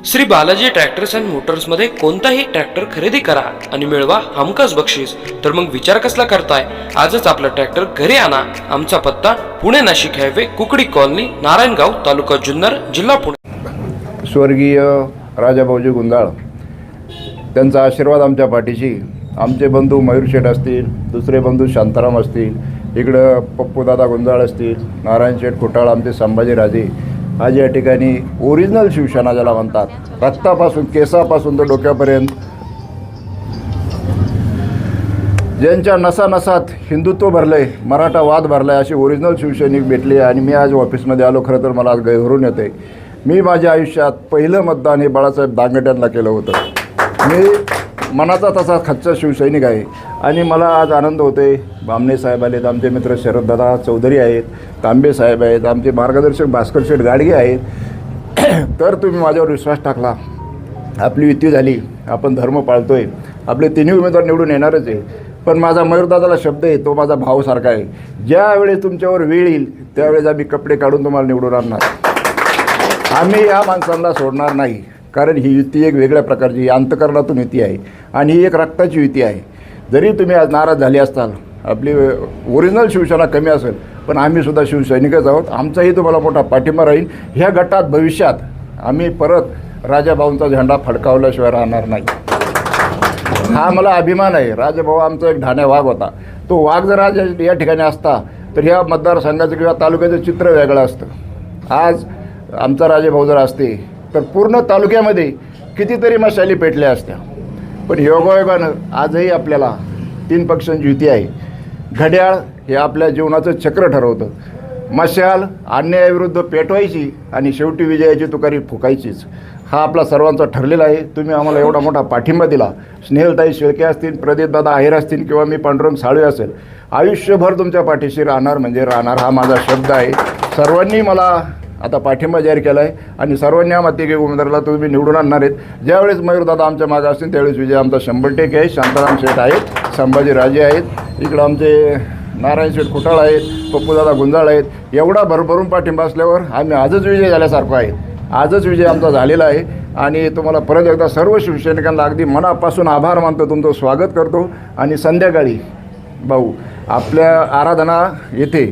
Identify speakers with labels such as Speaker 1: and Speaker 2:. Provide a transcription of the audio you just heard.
Speaker 1: Shri Balaji tractors and मोटर्समध्ये कोणताही tractor खरेदी करा आणि मिळवा हमखास बक्षीस। तर मग विचार कसला करताय, आजच आपला ट्रॅक्टर घरी आणा। आमचा पत्ता पुणे नाशिक हायवे, कुकडी कॉलनी, नारायणगाव, तालुका जुन्नर, जिल्हा पुणे।
Speaker 2: स्वर्गीय राजाभाऊजी गुंजाळ त्यांचा आशीर्वाद आमच्या पाठीशी। आमचे बंधू मयूर शेठ असतील, दुसरे बंधू शांताराम असतील, इकडं पप्पूदादा गुंजाळ असतील, नारायण शेठ खुटाळ, आमचे संभाजीराजे। आज या ठिकाणी ओरिजिनल शिवसेना ज्याला म्हणतात, रक्तापासून केसापासून तर डोक्यापर्यंत ज्यांच्या नसानसात हिंदुत्व भरलंय, मराठावाद भरलाय, अशी ओरिजिनल शिवसैनिक भेटले। आणि मी आज ऑफिसमध्ये आलो। खरं तर मला आज गैरहरून येते, मी माझ्या आयुष्यात पहिलं मतदान हे बाळासाहेब दांगट्यांना केलं होतं। मी मनाचा तसा खच्चा शिवसैनिक आहे आणि मला आज आनंद होते। बामणे साहेब आलेत, आमचे मित्र शरददादा चौधरी आहेत, तांबे साहेब आहेत, आमचे मार्गदर्शक भास्कर शेठ गाडगे आहेत। तर तुम्ही माझ्यावर विश्वास टाकला, आपली युती झाली, आपण धर्म पाळतोय, आपले तिन्ही उमेदवार निवडून येणारच आहे। पण माझा मयूरदादाला शब्द आहे, तो माझा भाऊसारखा आहे। ज्यावेळेस तुमच्यावर वेळ येईल त्यावेळेस आम्ही कपडे काढून तुम्हाला निवडून आणणार। आम्ही या माणसांना सोडणार नाही, कारण ही युती एक वेगळ्या प्रकारची अंतकरणातून युती आहे आणि ही एक रक्ताची युती आहे। जरी तुम्ही आज नाराज झाले असताल, आपली ओरिजिनल शिवसेना कमी असेल, पण आम्हीसुद्धा शिवसैनिकच आहोत। आमचाही तुम्हाला मोठा पाठिंबा राहील। ह्या गटात भविष्यात आम्ही परत राजाभाऊंचा झेंडा फडकावल्याशिवाय राहणार नाही, हा मला अभिमान आहे। राजाभाऊ आमचा एक ढाण्या वाघ होता। तो वाघ जर आज या ठिकाणी असता तर ह्या मतदारसंघाचं किंवा तालुक्याचं चित्र वेगळं असतं। आज आमचा राजाभाऊ जर असते तर पूर्ण तालुक्यामध्ये कितीतरी मशाली पेटल्या असत्या। पण योगायोगानं आजही आपल्याला तीन पक्षांची युती आहे। घड्याळ हे आपल्या जीवनाचं चक्र ठरवतं। मशाल अन्यायाविरुद्ध पेटवायची आणि शेवटी विजयाची तुकारी फुकायचीच, हा आपला सर्वांचा ठरलेला आहे। तुम्ही आम्हाला एवढा मोठा पाठिंबा दिला। स्नेहलताई शेळके असतील, प्रदीपदादा आहेर असतील किंवा मी पांडुरंग साळवे असेल, आयुष्यभर तुमच्या पाठीशी राहणार म्हणजे राहणार, हा माझा शब्द आहे। सर्वांनी मला आता पाठिंबा जाहीर केला आहे आणि सर्वांनी आम्हाला तिघे उमेदवाराला तुम्ही निवडून आणणार आहेत। ज्यावेळेस मयूरदादा आमच्या मागे असतील त्यावेळेस विजय आमचा 100% आहे। शांताराम शेठ आहेत, संभाजीराजे आहेत, इकडं आमचे नारायण शेठ खुटाळ आहेत, पप्पूदादा गुंजाळ आहेत। एवढा भरभरून पाठिंबा असल्यावर आम्ही आजच विजय झाल्यासारखं आहे। आजच विजय आमचा झालेला आहे आणि तुम्हाला परत एकदा सर्व शिवसैनिकांना अगदी मनापासून आभार मानतो, तुमचं स्वागत करतो। आणि संध्याकाळी भाऊ आपल्या आराधना येथे